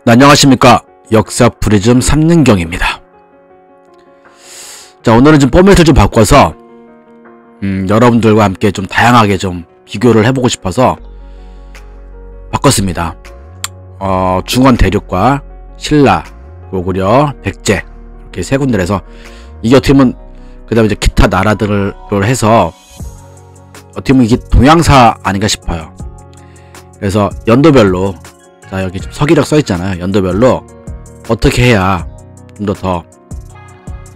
네, 안녕하십니까. 역사 프리즘 삼능경입니다. 자, 오늘은 좀 포맷을 좀 바꿔서 여러분들과 함께 좀 다양하게 좀 비교를 해보고 싶어서 바꿨습니다. 중원 대륙과 신라, 고구려, 백제 이렇게 세 군데를 해서 이게 어떻게 보면 그 다음에 이제 기타 나라들을 해서 어떻게 보면 이게 동양사 아닌가 싶어요. 그래서 연도별로, 자 여기 좀 서기력 써있잖아요. 연도별로 어떻게 해야 좀 더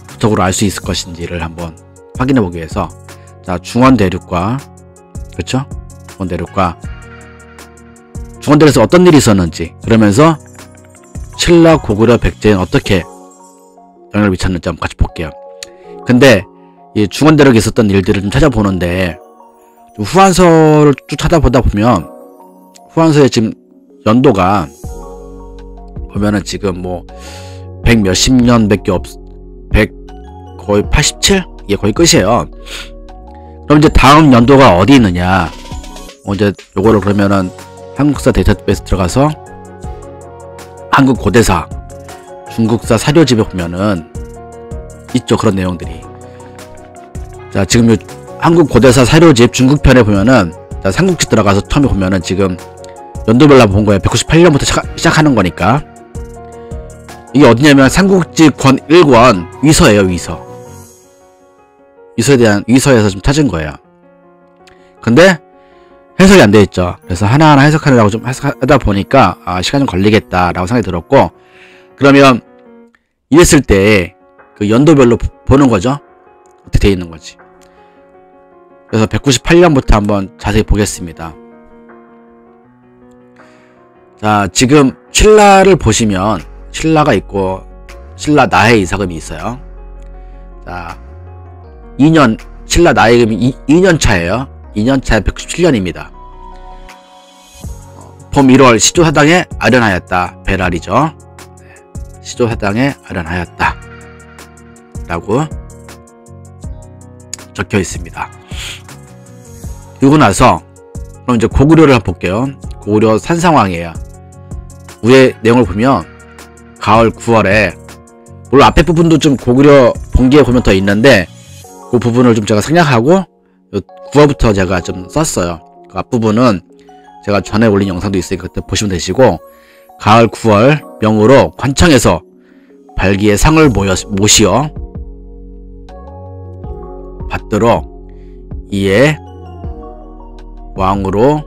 구체적으로 알 수 있을 것인지를 한번 확인해 보기 위해서, 자 중원 대륙과, 그렇죠? 중원 대륙과 중원 대륙에서 어떤 일이 있었는지, 그러면서 신라, 고구려, 백제는 어떻게 영향을 미쳤는지 한번 같이 볼게요. 근데 이 중원 대륙에 있었던 일들을 좀 찾아보는데, 좀 후한서를 쭉 찾아보다 보면 후한서에 지금 연도가 보면은 지금 뭐 100 몇십 년밖에 없, 100 거의 87? 이게 거의 끝이에요. 그럼 이제 다음 연도가 어디 있느냐, 이제 요거를 그러면은 한국사 데이터베이스 들어가서 한국 고대사, 중국사 사료집에 보면은 있죠, 그런 내용들이. 자 지금 요 한국 고대사 사료집 중국편에 보면은, 자 삼국지 들어가서 처음에 보면은 지금 연도별로 본 거예요. 198년부터 시작하는 거니까. 이게 어디냐면 삼국지 권 1권 위서예요. 위서에 대한, 위서에서 좀 찾은 거예요. 근데 해석이 안 돼 있죠. 그래서 하나하나 해석하느라고 좀 하다 보니까 시간 좀 걸리겠다라고 생각이 들었고, 그러면 이랬을 때 그 연도별로 보는 거죠. 어떻게 돼 있는 거지. 그래서 198년부터 한번 자세히 보겠습니다. 자 지금 신라를 보시면 신라가 있고 신라 나해 이사금이 있어요. 자 2년 신라 나해금이 2년 차예요. 2년 차에 197년입니다. 봄 1월 시조사당에 아련하였다. 베랄이죠. 시조사당에 아련하였다 라고 적혀 있습니다. 그리고 나서 그럼 이제 고구려를 한번 볼게요. 고구려 산상왕이에요. 위에 내용을 보면 가을 9월에, 물론 앞에 부분도 좀 고구려 본기에 보면 더 있는데 그 부분을 좀 제가 생략하고 9월부터 제가 좀 썼어요. 그 앞부분은 제가 전에 올린 영상도 있으니까 그때 보시면 되시고, 가을 9월 명으로 관청에서 발기의 상을 모시어 받도록 이에 왕으로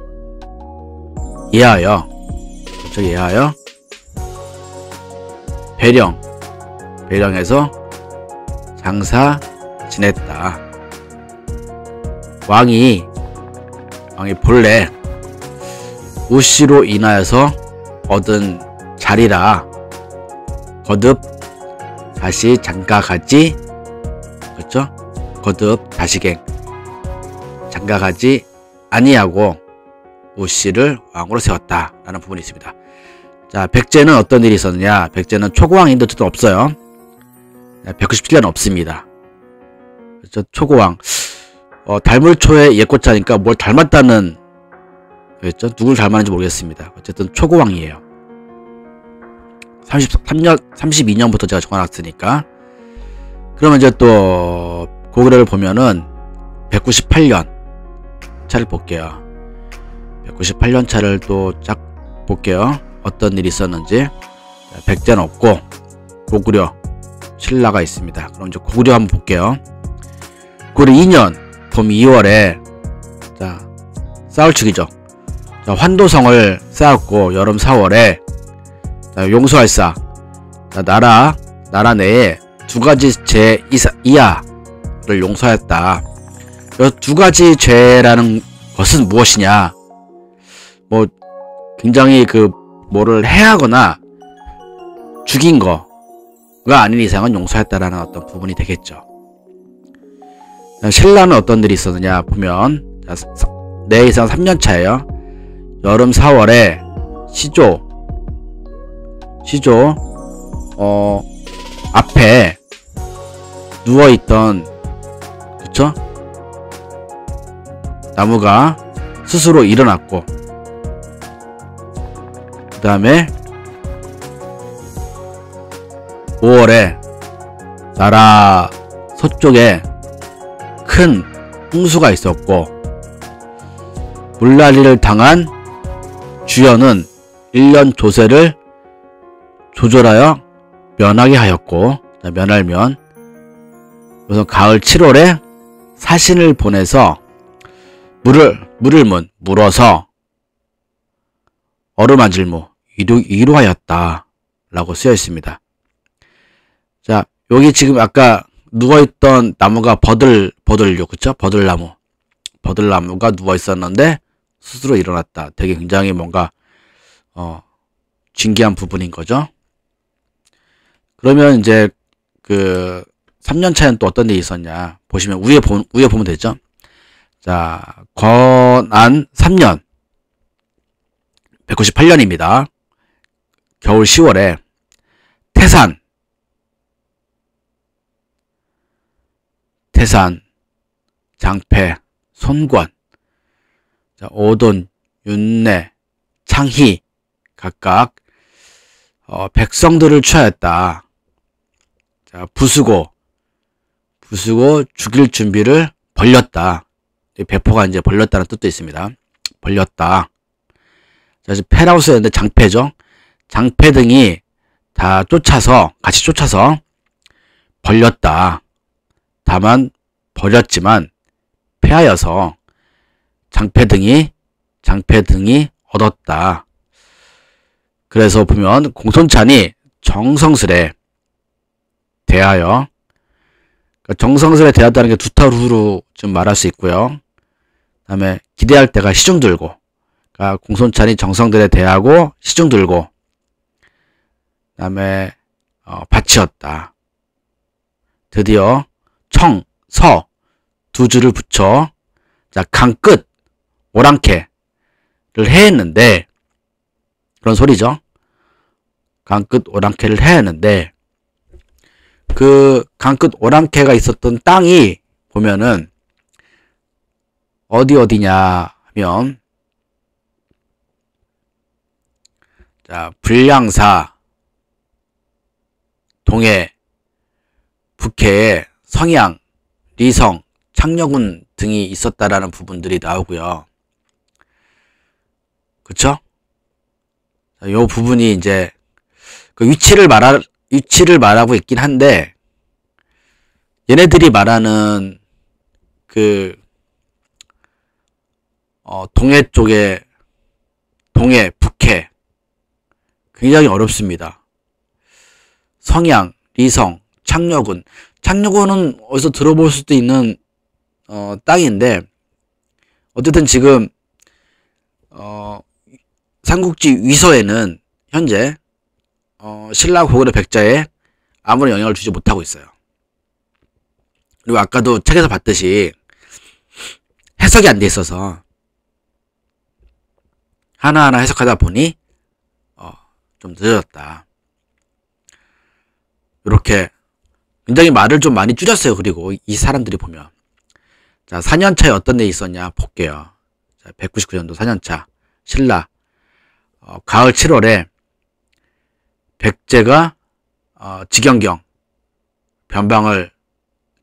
예하여, 그렇죠? 예하여 배령해서 장사 지냈다. 왕이 본래 우씨로 인하여서 얻은 자리라 거듭 다시 장가가지, 그렇죠? 거듭 다시갱 장가가지 아니하고 우씨를 왕으로 세웠다 라는 부분이 있습니다. 자 백제는 어떤 일이 있었느냐. 백제는 초고왕인데 어쨌든 없어요. 197년 없습니다. 그렇죠? 초고왕, 달물초의 옛고자니까 뭘 닮았다는, 그랬죠? 누굴 닮았는지 모르겠습니다. 어쨌든 초고왕이에요. 32년부터 제가 적어놨으니까. 그러면 이제 또 고구려를 보면은 198년 차를 볼게요. 198년 차를 또 쫙 볼게요. 어떤 일이 있었는지. 백제는 없고 고구려, 신라가 있습니다. 그럼 이제 고구려 한번 볼게요. 고구려 2년 봄 2월에 자 싸울축이죠. 자, 환도성을 쌓았고 여름 4월에 자, 용서할사, 자, 나라 내에 두 가지 죄 이하를 용서했다. 이 두 가지 죄라는 것은 무엇이냐? 뭐 굉장히 뭐를 해하거나 죽인 거가 아닌 이상은 용서했다라는 어떤 부분이 되겠죠. 신라는 어떤 일이 있었느냐 보면, 내 이상 3년 차예요. 여름 4월에 시조 앞에 누워있던, 그쵸? 나무가 스스로 일어났고, 그 다음에 5월에 나라 서쪽에 큰 홍수가 있었고, 물난리를 당한 주연은 1년 조세를 조절하여 면하게 하였고, 면할면, 우선 가을 7월에 사신을 보내서 물어서 어루만질무 이루하였다 라고 쓰여 있습니다. 자, 여기 지금 아까 누워있던 나무가 버들류, 그쵸? 버들나무가 누워있었는데 스스로 일어났다. 되게 굉장히 뭔가 진기한 부분인 거죠. 그러면 이제 그 3년 차에는 또 어떤 일이 있었냐 보시면 위에 보면 되죠. 자, 건안 3년 198년입니다. 겨울 10월에 태산, 장패, 손권, 자, 오돈, 윤내, 창희 각각 백성들을 취하였다. 자, 부수고 죽일 준비를 벌렸다. 배포가 이제 벌렸다는 뜻도 있습니다. 벌렸다. 자, 지금 패라고 쓰였는데 장패죠. 장패 등이 다 같이 쫓아서 벌렸다. 다만 버렸지만 패하여서 장패 등이 얻었다. 그래서 보면 공손찬이 정성스레 대하여, 그러니까 정성스레 대하다는 게 두타루로 좀 말할 수 있고요. 그 다음에 기대할 때가 시중 들고, 그러니까 공손찬이 정성들에 대하고 시중 들고, 그 다음에 바치었다. 드디어 청, 서 두 줄을 붙여, 자, 강 끝 오랑캐를 해했는데, 그런 소리죠. 강 끝 오랑캐를 해했는데, 그 강 끝 오랑캐가 있었던 땅이 보면은 어디냐 하면, 자, 불량사, 동해, 북해에 성양, 리성, 창녀군 등이 있었다라는 부분들이 나오고요. 그쵸? 요 부분이 이제 그 위치를 말하고 있긴 한데, 얘네들이 말하는 그 동해 쪽에, 동해, 북해 굉장히 어렵습니다. 성양, 리성, 창녀군은 어디서 들어볼 수도 있는 땅인데, 어쨌든 지금 삼국지 위서에는 현재 신라 고구려 백자에 아무런 영향을 주지 못하고 있어요. 그리고 아까도 책에서 봤듯이 해석이 안 돼 있어서 하나하나 해석하다 보니 좀 늦어졌다. 이렇게 굉장히 말을 좀 많이 줄였어요. 그리고 이 사람들이 보면, 자, 4년차에 어떤 일이 있었냐 볼게요. 자, 199년도 4년차 신라 가을 7월에 백제가 지경경 변방을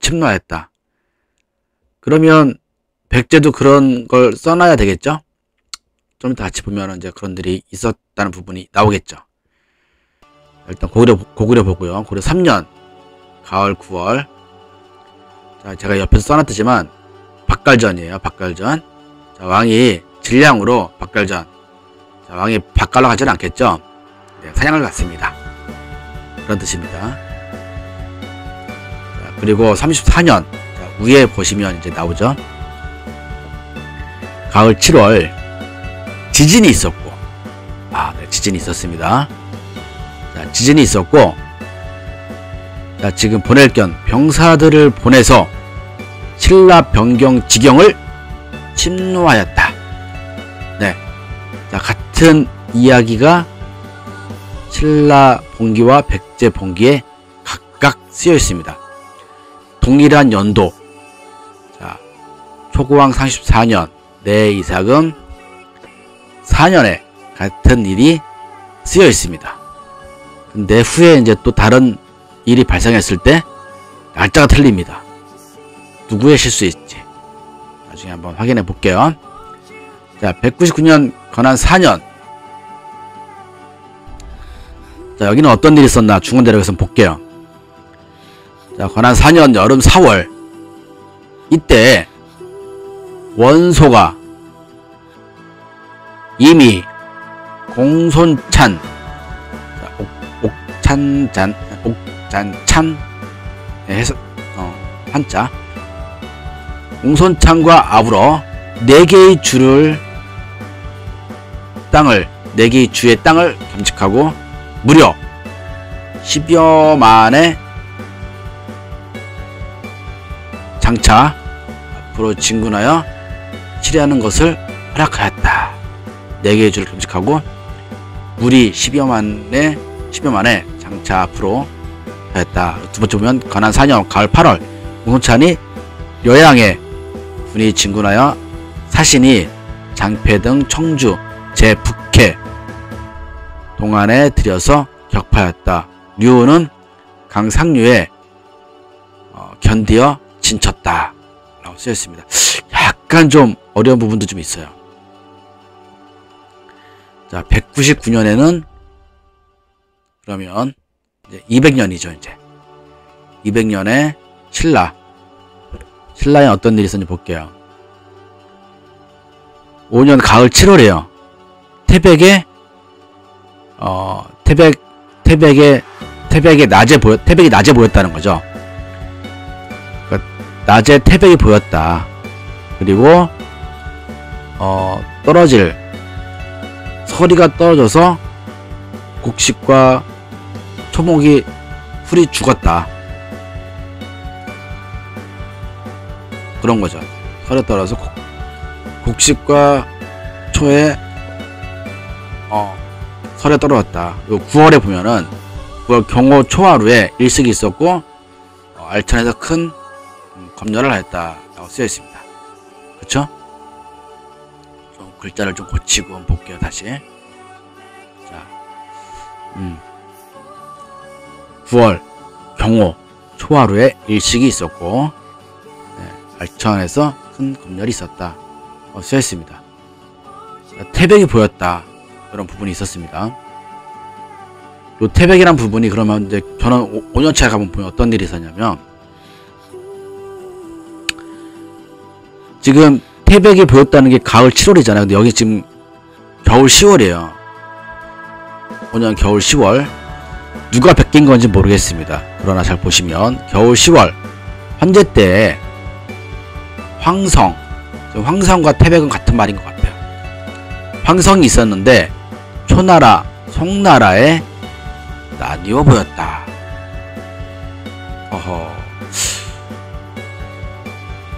침노했다. 그러면 백제도 그런 걸 써놔야 되겠죠? 좀 이따 같이 보면 이제 그런 일이 있었다는 부분이 나오겠죠. 일단 고구려 보고요. 고구려 3년 가을 9월. 자, 제가 옆에서 써놨지만 박갈전이에요. 박갈전. 자, 왕이 질량으로 박갈전. 자, 왕이 밭갈러 가지는 않겠죠? 네, 사냥을 갔습니다. 그런 뜻입니다. 자, 그리고 34년. 자, 위에 보시면 이제 나오죠. 가을 7월 지진이 있었고, 네, 지진이 있었습니다. 자, 지진이 있었고, 자, 지금 보낼 겸 병사들을 보내서 신라 변경 지경을 침노하였다. 네. 자, 같은 이야기가 신라 봉기와 백제 봉기에 각각 쓰여 있습니다. 동일한 연도. 자, 초고왕 34년 내 이삭음 4년에 같은 일이 쓰여 있습니다. 근데 후에 이제 또 다른 일이 발생했을 때 날짜가 틀립니다. 누구의 실수일지 나중에 한번 확인해 볼게요. 자, 199년 건한 4년. 자, 여기는 어떤 일이 있었나 중원대력에서 볼게요. 자, 건한 4년 여름 4월. 이때 원소가 이미 공손찬, 옥잔찬 해서 한자 공손찬과 아우러 4개의 주의 땅을 겸직하고 무려 10여만의 장차 앞으로 진군하여 치리하는 것을 허락하였다. 4개의 주를 겸직하고 무리 10여만의 장차 앞으로 하였다. 두 번째 보면 건한 4년 가을 8월 공손찬이 여양에 군이 진군하여 사신이 장패 등 청주 제북해 동안에 들여서 격파하였다. 류는 강상류에 견디어 진쳤다 라고 쓰여있습니다. 약간 좀 어려운 부분도 좀 있어요. 자, 199년에는 그러면 이제 200년이죠. 이제 200년에 신라에 어떤 일이 있었는지 볼게요. 5년 가을 7월이에요. 태백이 낮에 보였다는 거죠. 그러니까 낮에 태백이 보였다. 그리고 서리가 떨어져서 곡식과 초목이 풀이 죽었다. 그런 거죠. 서리가 떨어져서 곡식과 초에 서리가 떨어졌다. 9월에 보면은 9월 경호 초하루에 일식이 있었고 알천에서 큰 검열을 하였다 라고 쓰여 있습니다. 그쵸? 좀 글자를 좀 고치고 한번 볼게요. 다시. 자, 9월 경호 초하루에 일식이 있었고 알천에서 큰 검열이 있었다 쓰여 있습니다. 태백이 보였다 이런 부분이 있었습니다. 요 태백이란 부분이 그러면 이제 저는 5년차에 가면 보면 어떤 일이 있었냐면 지금 태백이 보였다는 게 가을 7월이잖아요. 근데 여기 지금 겨울 10월이에요. 5년 겨울 10월 누가 베낀 건지 모르겠습니다. 그러나 잘 보시면 겨울 10월 현재 때 황성과 태백은 같은 말인 것 같아요. 황성이 있었는데 초나라, 송나라에 나뉘어 보였다.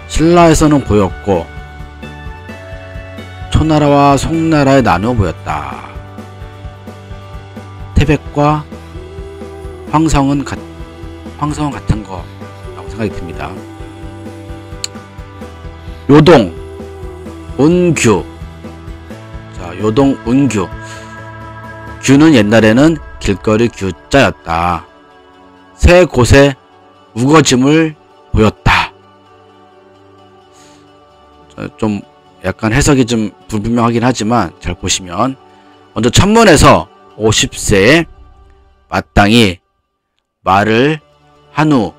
신라에서는 보였고 초나라와 송나라에 나누어 보였다. 태백과 황성은 같은 거라고 생각이 듭니다. 요동, 운규. 자, 요동, 운규. 규는 옛날에는 길거리 규자였다. 세 곳에 우거짐을 보였다. 좀 약간 해석이 좀 불분명하긴 하지만 잘 보시면 먼저 천문에서 50세에 마땅히 말을 한 후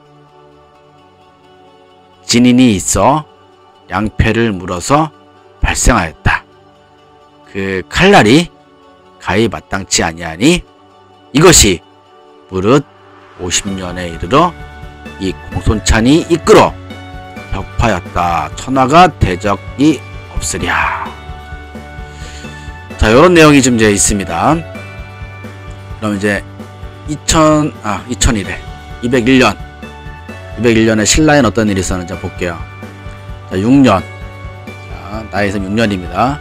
진인이 있어 양패를 물어서 발생하였다. 그 칼날이 가히 마땅치 아니하니 이것이 무릇 50년에 이르러 이 공손찬이 이끌어 격파였다. 천하가 대적이 없으랴. 자, 요런 내용이 좀 이제 있습니다. 그럼 이제 2001에 201년에 신라에는 어떤 일이 있었는지 볼게요. 자, 6년. 자, 나이에서 6년입니다.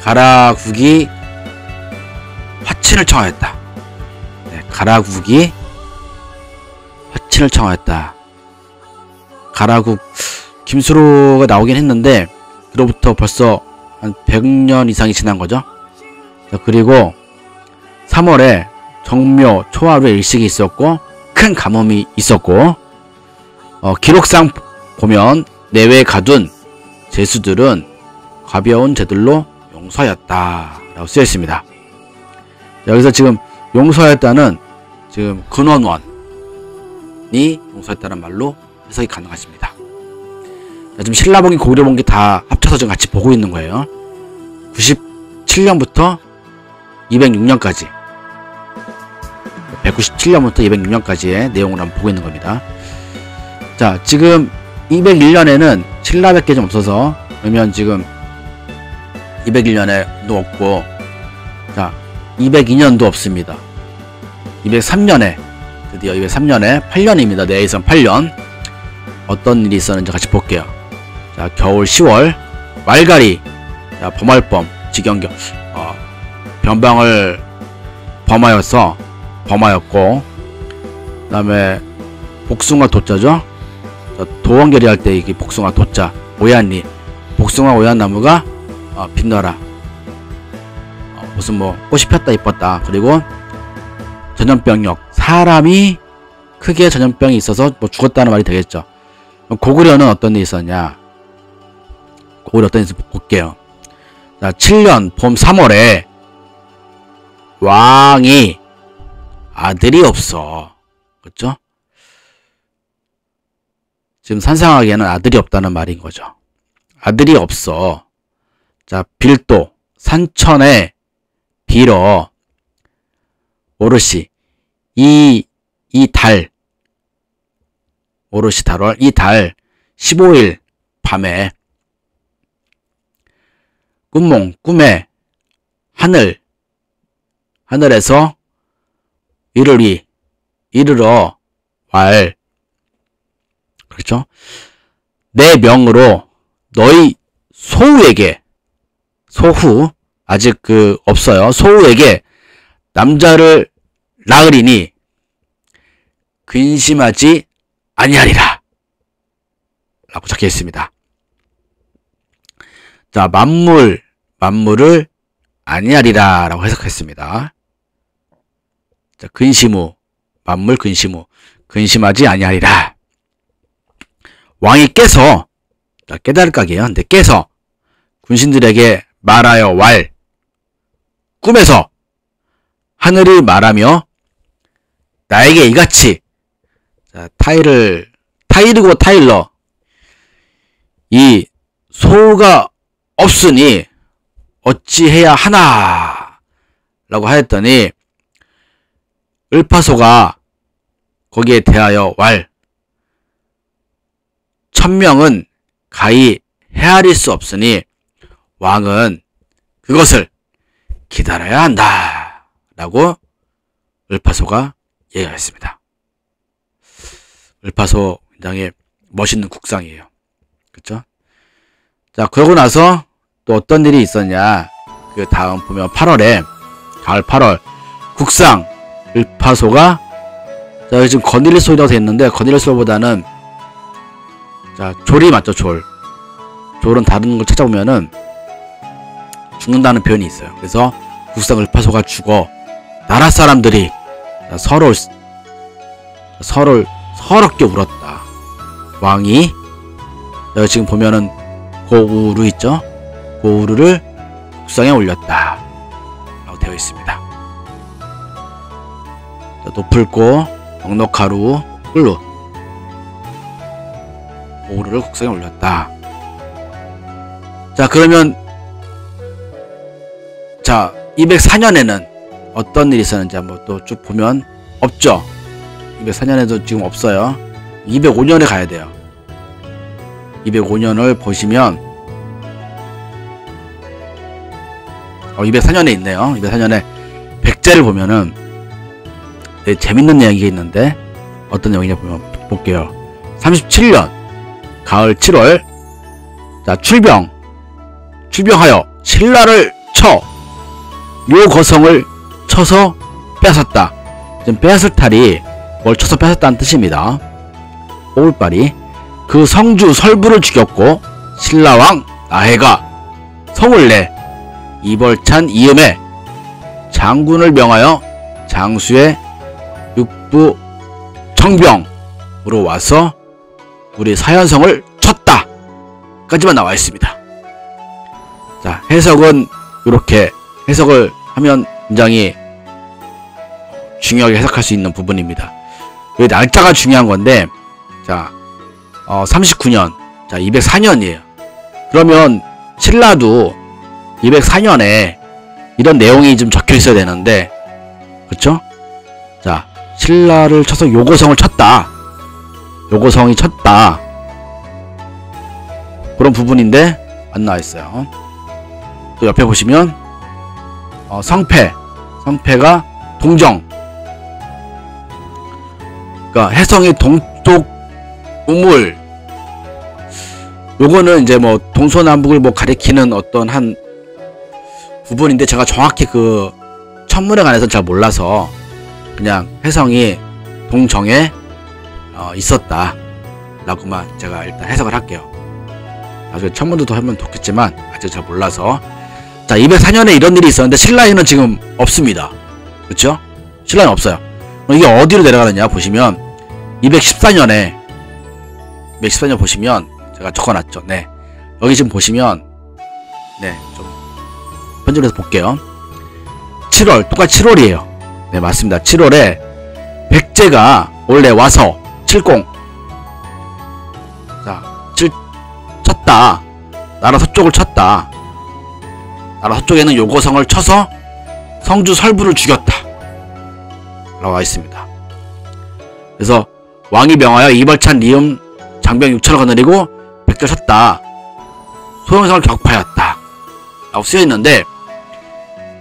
가라국이 화친을 청하였다. 네, 가라국이 화친을 청하였다. 가라국 김수로가 나오긴 했는데 그로부터 벌써 한 100년 이상이 지난 거죠. 자, 그리고 3월에 정묘 초하루에 일식이 있었고 큰 가뭄이 있었고 기록상 보면 내외에 가둔 죄수들은 가벼운 죄들로 용서하였다 라고 쓰여 있습니다. 여기서 지금 용서하였다는 지금 근원원이 용서했다는 말로 해석이 가능하십니다. 자, 지금 신라봉기 고구려봉기 다 합쳐서 지금 같이 보고 있는 거예요. 97년부터 206년까지 197년부터 206년까지의 내용을 한번 보고 있는 겁니다. 자, 지금 201년에는 신라밖에 좀 없어서, 그러면 지금 201년에도 없고, 자 202년도 없습니다. 203년에 드디어 203년에 8년입니다. 내의선 8년 어떤 일이 있었는지 같이 볼게요. 자, 겨울 10월 말갈이, 자, 범할범 직영경 변방을 범하였고, 그 다음에 복숭아 도자죠. 도원결의 할 때 이게 복숭아 도자 오얏잎, 복숭아 오얏나무가 빛나라, 무슨 뭐 꽃이 폈다 이뻤다. 그리고 전염병력, 사람이 크게 전염병이 있어서 뭐 죽었다는 말이 되겠죠. 고구려는 어떤 일이 있었냐, 고구려 어떤 일이 있었냐 볼게요. 자, 7년 봄 3월에 왕이 아들이 없어. 그렇죠? 지금 산상하기에는 아들이 없다는 말인 거죠. 아들이 없어. 자, 빌도 산천에 빌어 오롯이 이 달 오롯이 달월 이 달 15일 밤에 꿈에 하늘에서 이르러 왈, 그렇죠? 내 명으로 너희 소후 아직 없어요. 소후에게 남자를 낳으리니 근심하지 아니하리라 라고 적혀 있습니다. 자, 만물을 아니하리라 라고 해석했습니다. 자, 만물 근심하지 아니하리라. 왕이 깨서, 자, 깨달을 각이에요. 근데 깨서 군신들에게 말하여 왈, 꿈에서 하늘이 말하며 나에게 이같이, 자, 타일이고 타일러, 이 소가 없으니 어찌해야 하나 라고 하였더니 을파소가 거기에 대하여 왈, 1000명은 가히 헤아릴 수 없으니 왕은 그것을 기다려야 한다 라고 을파소가 얘기했습니다. 을파소 굉장히 멋있는 국상이에요. 그쵸? 자, 그러고 나서 또 어떤 일이 있었냐, 그 다음 보면 8월에 가을 8월 국상 을파소가, 자, 지금 거닐소이라고 되어 있는데 거닐소보다는, 자, 졸이 맞죠. 졸은 다른 걸 찾아보면은 죽는다는 표현이 있어요. 그래서 국상 을파소가 죽어 나라 사람들이 서럽게 울었다. 왕이, 여기 지금 보면은 고우루 있죠? 고우루를 국상에 올렸다 라고 되어 있습니다. 자, 노풀고 넉넉하루 꿀루 고우루를 국상에 올렸다. 자, 그러면 자, 204년에는 어떤 일이 있었는지 한번 또 쭉 보면 없죠. 204년에도 지금 없어요. 205년에 가야 돼요. 205년을 보시면 204년에 있네요. 204년에 백제를 보면은 되게 재밌는 이야기가 있는데 어떤 내용이냐 보면 볼게요. 37년 가을 7월, 자, 출병하여 신라를 묘거성을 쳐서 뺏었다. 지금 뺏을 탈이 뭘 쳐서 뺏었다는 뜻입니다. 오울빨이 그 성주 설부를 죽였고 신라왕 나해가 성을 내 이벌찬 이음에 장군을 명하여 장수의 육부 정병으로 와서 우리 사현성을 쳤다 까지만 나와 있습니다. 자, 해석은 이렇게 해석을 하면 굉장히 중요하게 해석할 수 있는 부분입니다. 여기 날짜가 중요한 건데, 자, 39년, 자, 204년이에요. 그러면 신라도 204년에 이런 내용이 좀 적혀 있어야 되는데, 그쵸? 자, 신라를 쳐서 요거성을 쳤다. 요거성이 쳤다. 그런 부분인데 안 나와 있어요. 또 옆에 보시면 성패가 동정. 그러니까 해성이 동쪽 우물. 요거는 이제 뭐 동서남북을 뭐 가리키는 어떤 한 부분인데 제가 정확히 그 천문에 관해서 잘 몰라서 그냥 해성이 동정에 있었다 라고만 제가 일단 해석을 할게요. 나중에 천문도 더 하면 좋겠지만 아직 잘 몰라서. 자, 204년에 이런 일이 있었는데 신라에는 지금 없습니다. 그쵸? 신라는 없어요. 이게 어디로 내려가느냐 보시면 214년에 보시면 제가 적어놨죠. 네, 여기 지금 보시면 네, 좀 편집해서 볼게요. 7월, 똑같이 7월이에요. 네, 맞습니다. 7월에 백제가 원래 와서 70. 자, 쳤다. 나라 서쪽을 쳤다. 나라 서쪽에는 요거성을 쳐서 성주 설부를 죽였다 라고 있습니다. 그래서 왕이 명하여 이벌찬 리음 장병 6천을 거느리고 백제를 쳤다. 소영성을 격파하였다 라고 쓰여있는데,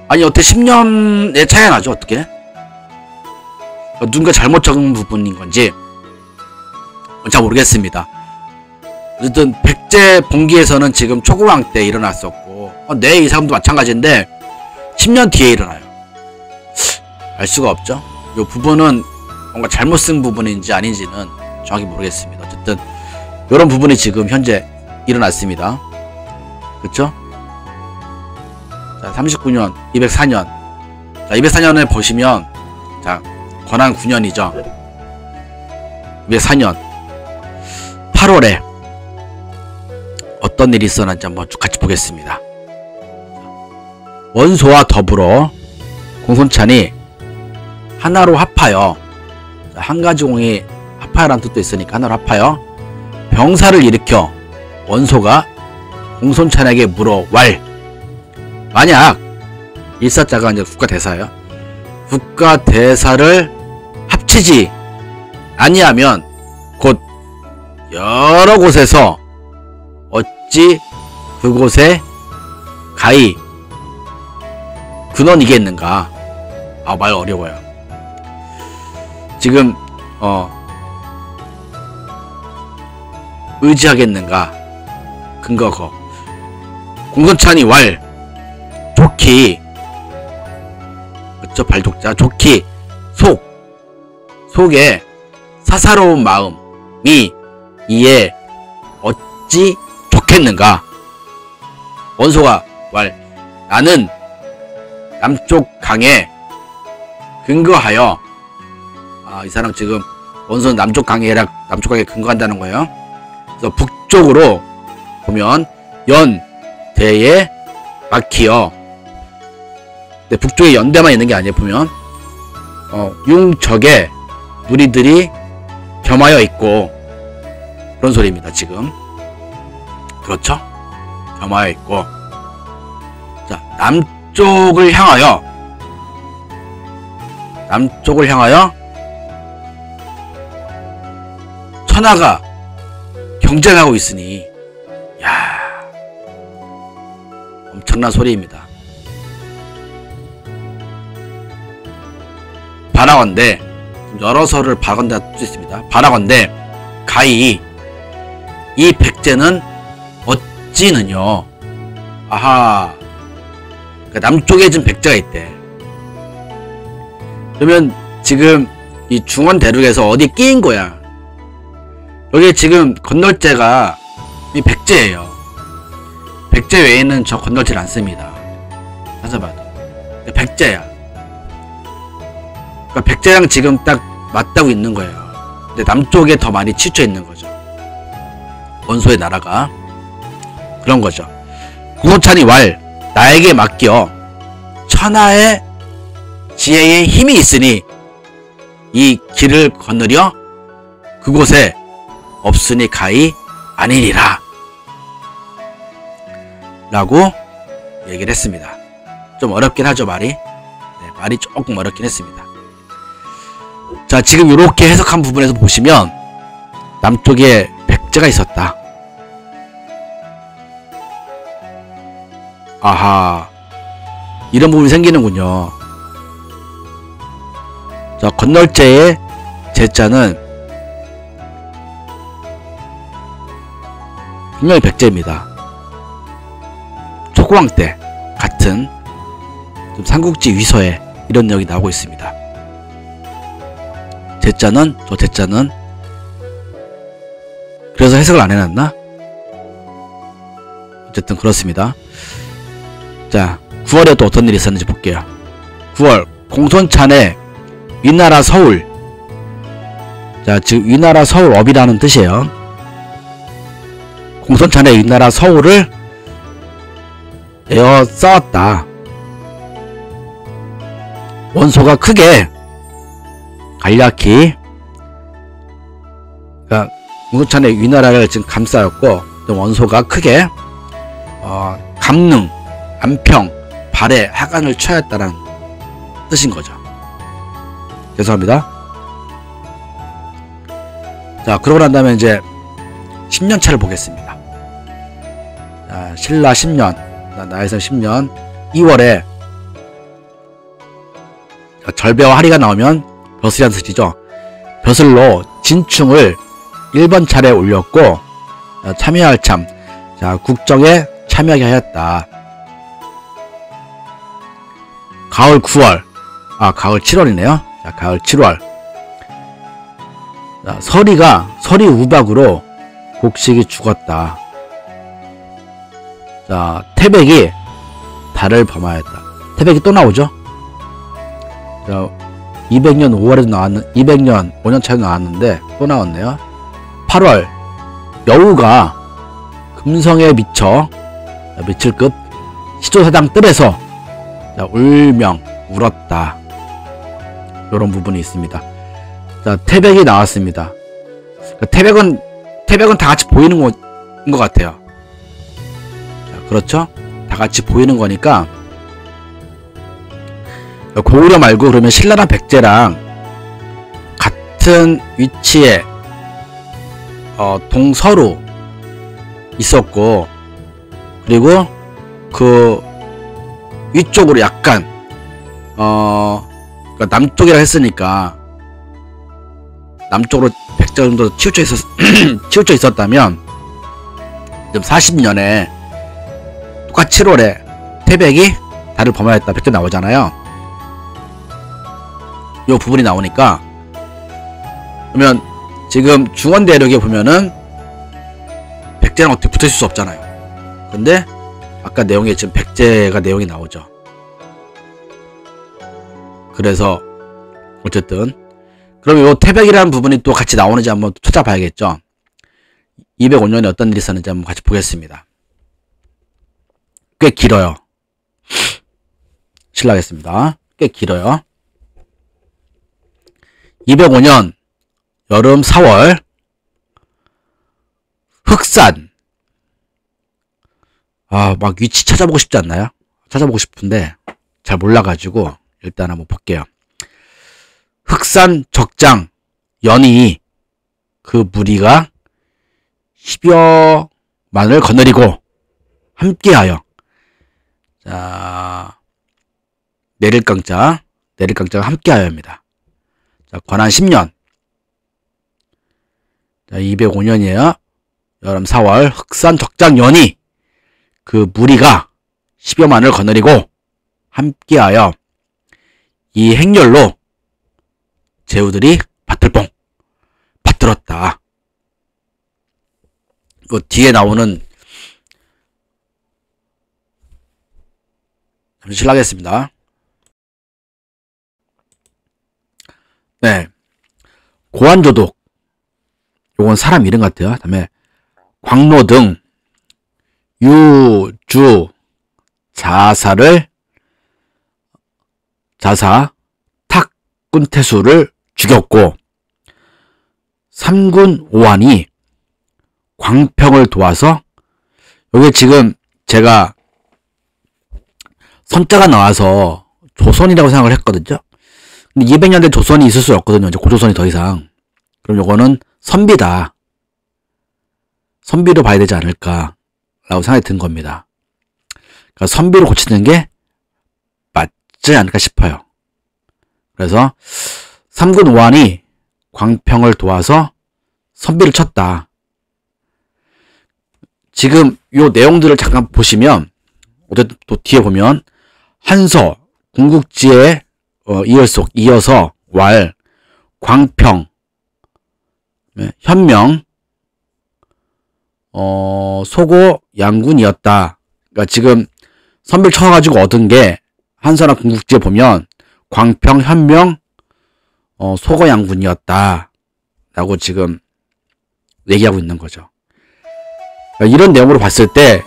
아니 어떻게 10년의 차이가 나죠? 어떻게? 누군가 잘못 적은 부분인 건지 잘 모르겠습니다. 어쨌든 백제 봉기에서는 지금 초고왕 때 일어났었고, 내 이 사람도 마찬가지인데 10년 뒤에 일어나요. 알 수가 없죠. 이 부분은 뭔가 잘못 쓴 부분인지 아닌지는 정확히 모르겠습니다. 어쨌든 이런 부분이 지금 현재 일어났습니다. 그쵸? 자, 39년, 204년. 자, 204년에 보시면, 자, 권한 9년이죠. 204년 8월에 어떤 일이 있었는지 한번 같이 보겠습니다. 원소와 더불어 공손찬이 하나로 합하여, 한 가지 공이 합하여라는 뜻도 있으니까 하나로 합하여 병사를 일으켜 원소가 공손찬에게 물어 왈. 만약 일사자가 이제 국가대사예요. 국가대사를 합치지 아니하면 곧 여러 곳에서 어찌 그곳에 가히 근원이겠는가. 아, 말 어려워요. 지금 의지하겠는가. 근거거. 공손찬이 왈. 좋기. 그쵸? 발독자. 좋기. 속에 사사로운 마음이 이에 어찌 좋겠는가. 원소가 왈. 나는 남쪽 강에 근거하여, 이 사람 지금 원소는 남쪽 강에 근거한다는 거예요. 그래서 북쪽으로 보면 연대에 막히어. 근데 북쪽에 연대만 있는 게 아니에요. 보면 융적에 무리들이 겸하여 있고, 그런 소리입니다. 지금. 그렇죠? 겸하여 있고. 자, 남쪽을 향하여 천하가 경쟁하고 있으니, 야, 엄청난 소리입니다. 바라건대, 여러 설을 바라건대 할 수 있습니다. 바라건대 가히 이 백제는 어찌느뇨. 아하, 그러니까 남쪽에 지금 백제가 있대. 그러면 지금 이 중원 대륙에서 어디 끼인 거야. 여기 지금 건널제가 이 백제예요. 백제 외에는 저 건널제를 안 씁니다. 찾아봐도 백제야. 그러니까 백제랑 지금 딱 맞다고 있는 거예요. 근데 남쪽에 더 많이 치우쳐 있는 거죠. 원소의 나라가. 그런 거죠. 공손찬이 왈 나에게 맡겨 천하의 지혜의 힘이 있으니 이 길을 거느려 그곳에 없으니 가히 아니니라 라고 얘기를 했습니다. 좀 어렵긴 하죠, 말이. 네, 말이 조금 어렵긴 했습니다. 자, 지금 이렇게 해석한 부분에서 보시면 남쪽에 백제가 있었다. 아하, 이런 부분이 생기는군요. 자, 건널제의 제자는 분명히 백제입니다. 초고왕 때 같은 좀 삼국지 위서에 이런 내용이 나오고 있습니다. 제자는, 저 제자는 그래서 해석을 안 해놨나? 어쨌든 그렇습니다. 자, 9월에 또 어떤 일이 있었는지 볼게요. 9월 공손찬의 위나라 서울. 자, 즉 위나라 서울업이라는 뜻이에요. 공손찬의 위나라 서울을 에어 쌓았다. 원소가 크게 간략히, 그러니까 공손찬의 위나라를 지금 감싸였고, 원소가 크게 감능, 안평, 발해, 하간을 취하였다는 뜻인 거죠. 죄송합니다. 자, 그러고 난 다음에 이제 10년차를 보겠습니다. 자, 신라 10년, 나해성 10년 2월에 절배와 하리가 나오면 벼슬이라는 뜻이죠. 벼슬로 진충을 1번 차례 올렸고, 참여할 참, 자, 국정에 참여하게 하였다. 가을 9월, 가을 7월이네요. 자, 가을 7월. 자, 서리 우박으로 곡식이 죽었다. 자, 태백이 달을 범하였다. 태백이 또 나오죠. 자, 200년 5월에도 200년 5년 차에 나왔는데 또 나왔네요. 8월 여우가 금성에 미쳐 며칠급 시조사당 뜰에서 울명 울었다. 이런 부분이 있습니다. 자, 태백이 나왔습니다. 태백은 다 같이 보이는 것 같아요. 자, 그렇죠? 다 같이 보이는 거니까 고구려 말고 그러면 신라랑 백제랑 같은 위치에 동서로 있었고, 그리고 그 위쪽으로 약간 그러니까 남쪽이라 했으니까 남쪽으로 백제 정도 치우쳐 있었다면 좀 40년에 똑같이 7월에 태백이 달을 범하였다. 백제 나오잖아요. 요 부분이 나오니까, 그러면 지금 중원대륙에 보면은 백제랑 어떻게 붙어있을 수 없잖아요. 근데 아까 내용에 지금 백제가 내용이 나오죠. 그래서 어쨌든 그럼 요 태백이라는 부분이 또 같이 나오는지 한번 찾아봐야겠죠. 205년에 어떤 일이 있었는지 한번 같이 보겠습니다. 꽤 길어요. 실례하겠습니다. 꽤 길어요. 205년 여름 4월 흑산. 막 위치 찾아보고 싶지 않나요? 찾아보고 싶은데 잘 몰라가지고 일단 한번 볼게요. 흑산 적장 연이 그 무리가 10여만을 거느리고 함께하여. 자, 내릴강자가 함께하여입니다. 자, 권한 10년. 자, 205년이에요. 여름 4월 흑산 적장 연이 그 무리가 10여만을 거느리고 함께하여 이 행렬로 제후들이 밭들뽕 밭들었다. 그 뒤에 나오는, 잠시 실례하겠습니다. 네, 고한조독 요건 사람 이름 같아요. 다음에 광로 유주 자사 탁군태수를 죽였고 삼군 오한이 광평을 도와서, 여기 지금 제가 선자가 나와서 조선이라고 생각을 했거든요. 근데 200년대 조선이 있을 수 없거든요. 이제 고조선이 더 이상. 그럼 요거는 선비다. 선비로 봐야 되지 않을까 라고 생각이 든 겁니다. 그러니까 선비로 고치는 게 맞지 않을까 싶어요. 그래서 삼군 오한이 광평을 도와서 선비를 쳤다. 지금 요 내용들을 잠깐 보시면, 어쨌든 또 뒤에 보면 한서, 궁극지에 이어서 왈, 광평, 현명, 소고 양군이었다. 그러니까 지금 선비를 쳐가지고 얻은 게 한서나 궁극지에 보면 광평, 현명, 소고 양군이었다 라고 지금 얘기하고 있는 거죠. 그러니까 이런 내용으로 봤을 때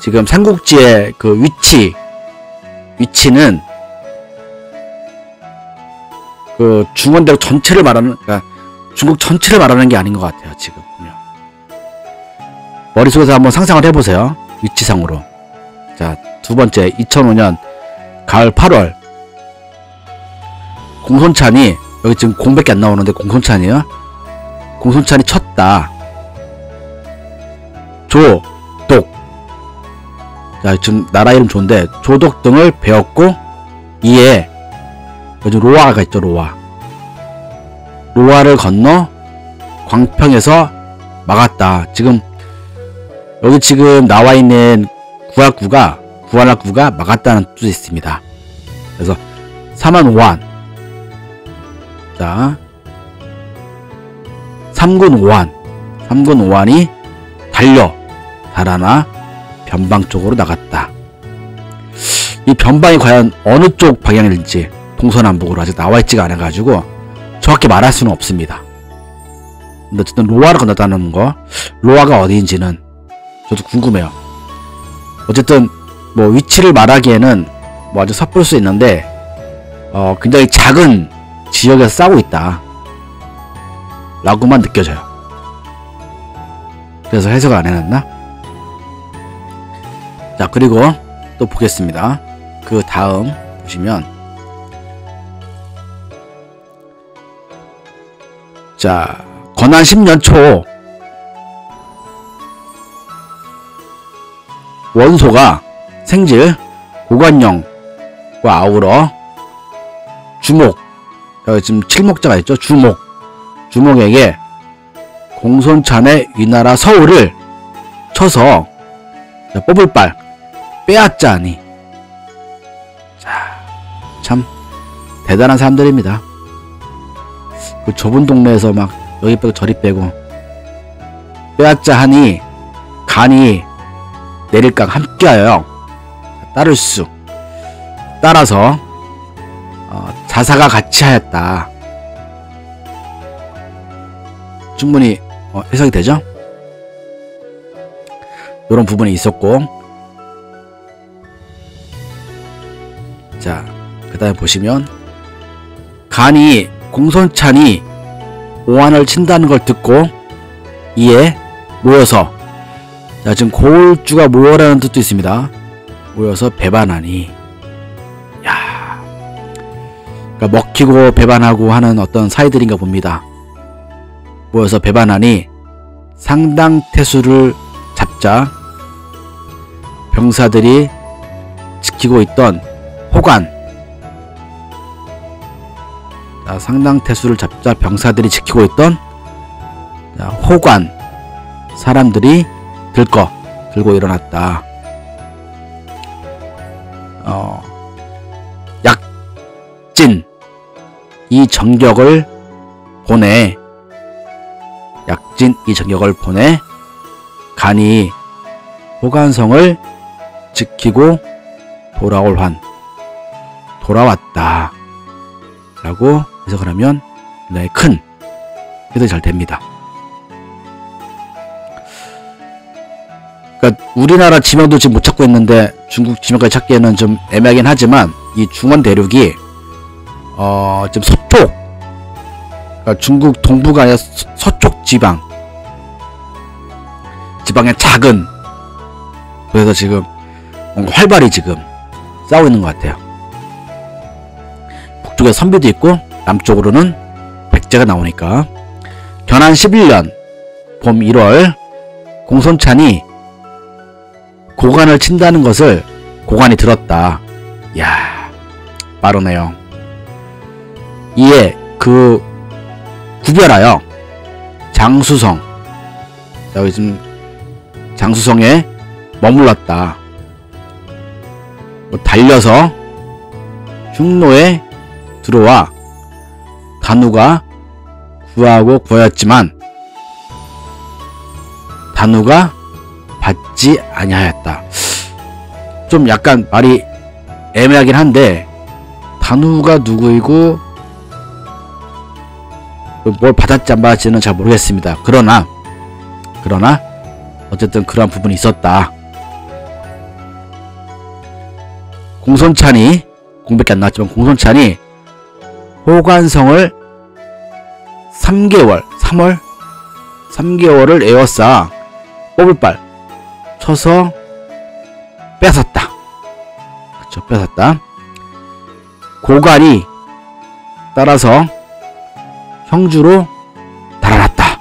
지금 삼국지의 그 위치는 그 중원대로 전체를 말하는, 그러니까 중국 전체를 말하는 게 아닌 것 같아요. 지금 보면 머릿속에서 한번 상상을 해보세요. 위치상으로. 자, 두 번째, 2005년 가을 8월 공손찬이, 여기 지금 공밖에 안 나오는데 공손찬이에요. 공손찬이 쳤다. 조독, 자 지금 나라 이름 좋은데 조독 등을 베었고, 이에 요즘 로화가 있죠. 로화를 건너 광평에서 막았다. 지금 여기 지금 나와 있는 구한락구가 막았다는 뜻이 있습니다. 그래서 삼한오한, 자 삼군 오한이 달아나 변방 쪽으로 나갔다. 이 변방이 과연 어느 쪽 방향일지 동서남북으로 아직 나와있지가 않아가지고 정확히 말할 수는 없습니다. 근데 어쨌든 로화를 건넜다는 거, 로화가 어디인지는 저도 궁금해요. 어쨌든 뭐 위치를 말하기에는 뭐 아주 섣부를 수 있는데 굉장히 작은 지역에서 싸우고 있다 라고만 느껴져요. 그래서 해석을 안 해놨나? 자, 그리고 또 보겠습니다. 그 다음 보시면, 자, 건한 10년 초 원소가 생질 고관영과 아우러 주목, 여기 지금 칠목자가 있죠. 주목에게 공손찬의 위나라 서울을 쳐서 뽑을 빨 빼앗자니. 자, 참 대단한 사람들입니다. 그 좁은 동네에서 막 여기 빼고 저리 빼고 빼앗자 하니 간이 내릴각 함께하여 따라서 자사가 같이 하였다. 충분히 해석이 되죠? 이런 부분이 있었고, 자, 그 다음에 보시면 공손찬이 오한을 친다는 걸 듣고 이에 모여서, 자 지금 고울주가 모여라는 뜻도 있습니다. 모여서 배반하니, 야, 그러니까 먹히고 배반하고 하는 어떤 사이들인가 봅니다. 모여서 배반하니 상당태수를 잡자 병사들이 지키고 있던 호관, 자, 상당태수를 잡자 병사들이 지키고 있던 호관 사람들이 들고 일어났다. 약진 이 전격을 보내 간이 호관성을 지키고 돌아왔다 라고 해석을 하면 굉장히 큰 해석이 잘 됩니다. 그러니까 우리나라 지명도 지금 못 찾고 있는데 중국 지명까지 찾기에는 좀 애매하긴 하지만 이 중원 대륙이 좀 서쪽, 그러니까 중국 동부가 아니라 서쪽 지방의 작은, 그래서 지금 뭔가 활발히 지금 싸우고 있는 것 같아요. 북쪽에 선비도 있고 남쪽으로는 백제가 나오니까. 견한 11년 봄 1월 공손찬이 고관을 친다는 것을 고관이 들었다. 이야, 빠르네요. 이에 그 구별하여 장수성, 여기 지금 장수성에 머물렀다. 달려서 흉노에 들어와 단우가 구하고 구하였지만 단우가 받지 아니하였다. 좀 약간 말이 애매하긴 한데 단우가 누구이고 뭘 받았지 안 받았지는 잘 모르겠습니다. 그러나 어쨌든 그러한 부분이 있었다. 공손찬이, 공백이 안 나왔지만 공손찬이 호관성을 3개월을 에워싸 뽑을빨 쳐서 뺏었다. 그쵸, 뺏었다. 고관이 따라서 형주로 달아났다.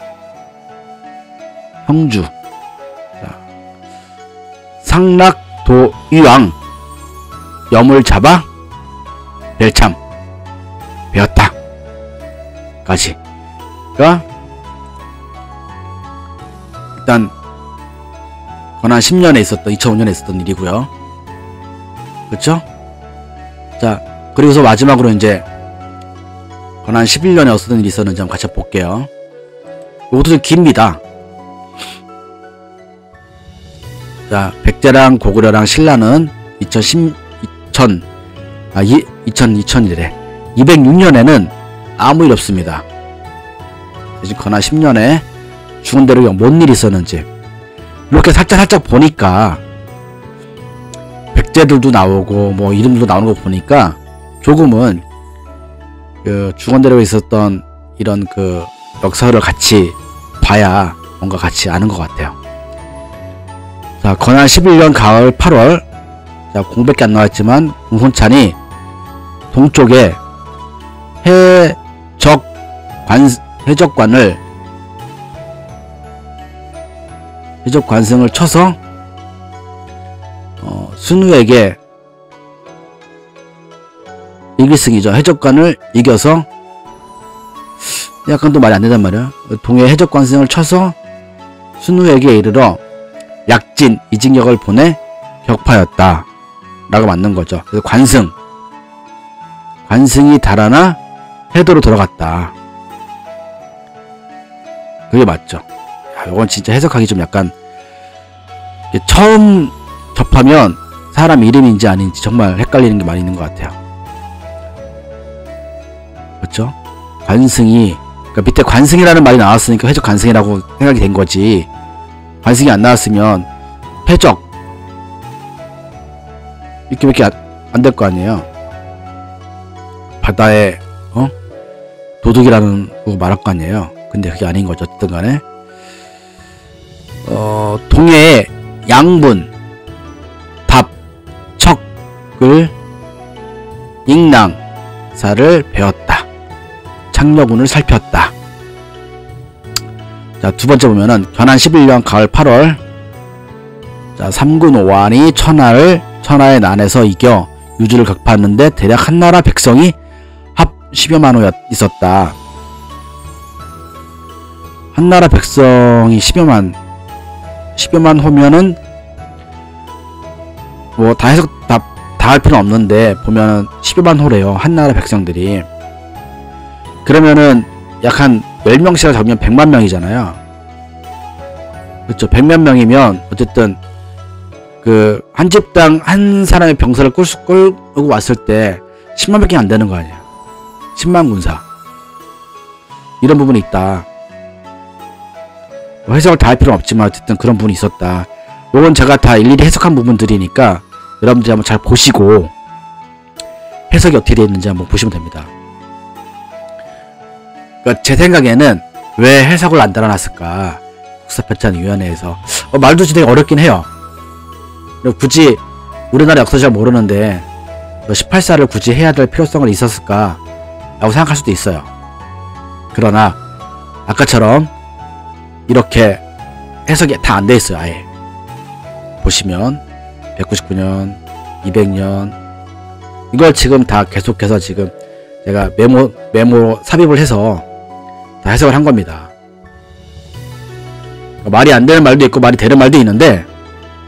형주. 상락도유왕 염을 잡아 벨참 배웠다. 까지. 그러니까 일단 건한 10년에 있었던, 2005년에 있었던 일이고요. 그렇죠? 자, 그리고서 마지막으로 이제 건한 11년에 어떤 일이 있었는지 한번 같이 볼게요. 이것도 좀 깁니다. 자, 백제랑 고구려랑 신라는 2006년에는 아무 일 없습니다. 지금 건한 10년에 죽은 대로 뭔 일이 있었는지 이렇게 살짝 보니까 백제들도 나오고 뭐 이름도 나오는 거 보니까 조금은 그 죽은대로에 있었던 이런 그 역사를 같이 봐야 뭔가 같이 아는 것 같아요. 자, 건한 11년 가을 8월, 자, 공백이 안 나왔지만 공손찬이 동쪽에 해적관승을 쳐서 순우에게 이길승이죠. 해적관을 이겨서, 약간 또 말이 안 된단 말이야. 동해 해적관승을 쳐서 순우에게 이르러 약진 이징역을 보내 격파였다 라고 맞는 거죠. 그래서 관승이 달아나 해도로 들어갔다. 그게 맞죠. 이건 진짜 해석하기 좀 약간, 처음 접하면 사람 이름인지 아닌지 정말 헷갈리는 게 많이 있는 것 같아요. 그렇죠? 관승이, 그러니까 밑에 관승이라는 말이 나왔으니까 해적 관승이라고 생각이 된 거지. 관승이 안 나왔으면 해적 이렇게밖에 안 될 거 아니에요. 바다에 도둑이라는 거 말할 거 아니에요. 근데 그게 아닌 거죠. 어쨌든 간에 동해의 양분, 답, 척을 잉랑사를 배웠다. 창녀군을 살폈다. 자, 두 번째 보면은 견한 11년 가을 8월, 자, 삼군 오한이 천하의 난에서 이겨 유주를 격파했는데 대략 한나라 백성이 합 10여만 호 있었다. 한나라 백성이 10여만 호면은 뭐 다 해석 다 할 필요는 없는데 보면은 10여만 호래요. 한나라 백성들이. 그러면은 약 한 10명씩을 잡으면 100만 명이잖아요. 그렇죠. 100만 명이면 어쨌든 그 한 집당 한 사람의 병사를 끌고 왔을 때 10만 밖에 안 되는 거 아니야. 10만 군사. 이런 부분이 있다. 해석을 다 할 필요는 없지만 어쨌든 그런 부분이 있었다. 요건 제가 다 일일이 해석한 부분들이니까 여러분들이 한번 잘 보시고 해석이 어떻게 되어 있는지 한번 보시면 됩니다. 그러니까 제 생각에는 왜 해석을 안 달아놨을까? 국사편찬위원회에서 말도 진짜 어렵긴 해요. 굳이 우리나라 역사 잘 모르는데 18사를 굳이 해야 될 필요성은 있었을까? 라고 생각할 수도 있어요. 그러나 아까처럼 이렇게 해석이 다 안 돼 있어요. 아예 보시면 199년, 200년 이걸 지금 다 계속해서 지금 제가 메모 삽입을 해서 다 해석을 한 겁니다. 말이 안 되는 말도 있고 말이 되는 말도 있는데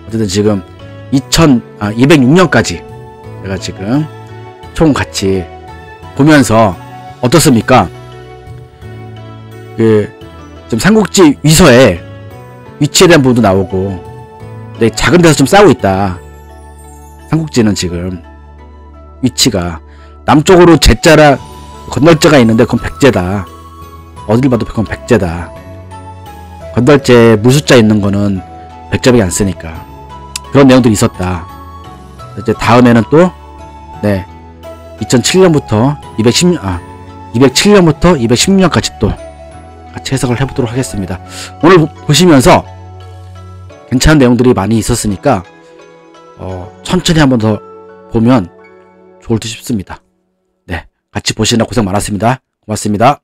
어쨌든 지금 206년까지 제가 지금 총 같이 보면서 어떻습니까? 좀 삼국지 위서에 위치에 대한 부분도 나오고 근데 작은 데서 좀 싸우고 있다. 삼국지는 지금 위치가 남쪽으로 제자라 건널제가 있는데 그건 백제다. 어딜 봐도 그건 백제다. 건널제 무숫자 있는 거는 백제밖에 안 쓰니까 그런 내용들이 있었다. 이제 다음에는 또 2007년부터 207년부터 216년까지 또 같이 해석을 해보도록 하겠습니다. 오늘 보시면서 괜찮은 내용들이 많이 있었으니까 천천히 한번 더 보면 좋을 듯 싶습니다. 네, 같이 보시느라 고생 많았습니다. 고맙습니다.